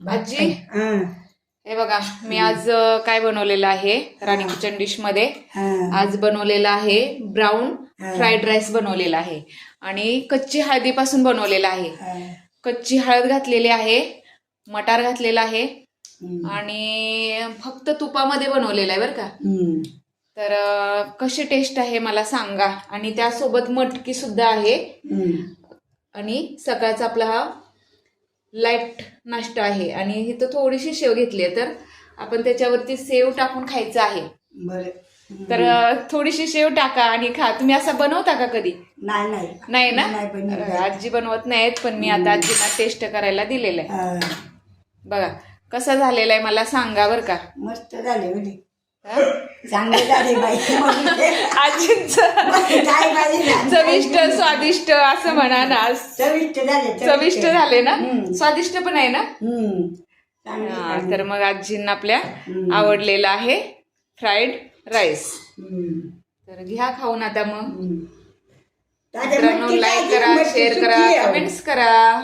आजी हे बघा मी आज काय बनवलेलं आहे राणी किचन डिश मध्ये आज बनवलेलं आहे ब्राऊन फ्राईड राईस बनवलेला आहे आणि कच्ची हळदीपासून बनवलेला आहे. कच्ची हळद घातलेली आहे, मटार घातलेला आहे आणि फक्त तुपामध्ये बनवलेला आहे बरं का. तर कशी टेस्ट आहे मला सांगा. आणि त्यासोबत मटकी सुद्धा आहे आणि सकाळचा आपला हा लाईट नाश्ता आहे. आणि इथं थोडीशी शेव घेतली आहे तर आपण त्याच्यावरती सेव टाकून खायचं आहे. तर थोडीशी शेव टाका आणि खा. तुम्ही असं बनवता का कधी? नाही ना, आजी बनवत नाहीत पण मी आता आजींना टेस्ट करायला दिलेलं आहे. बघा कसा झालेला आहे मला सांगा बरं का. मस्त झाले म्हणजे चांगले झाले बाई. आजींचं चविष्ट स्वादिष्ट असं म्हणा ना. चविष्ट झाले ना, स्वादिष्ट पण आहे ना. तर मग आजींना आपल्या आवडलेला आहे फ्राईड राईस. तर घ्या खाऊन आता. मग मित्रांनो लाईक करा, शेअर करा, कमेंट्स करा.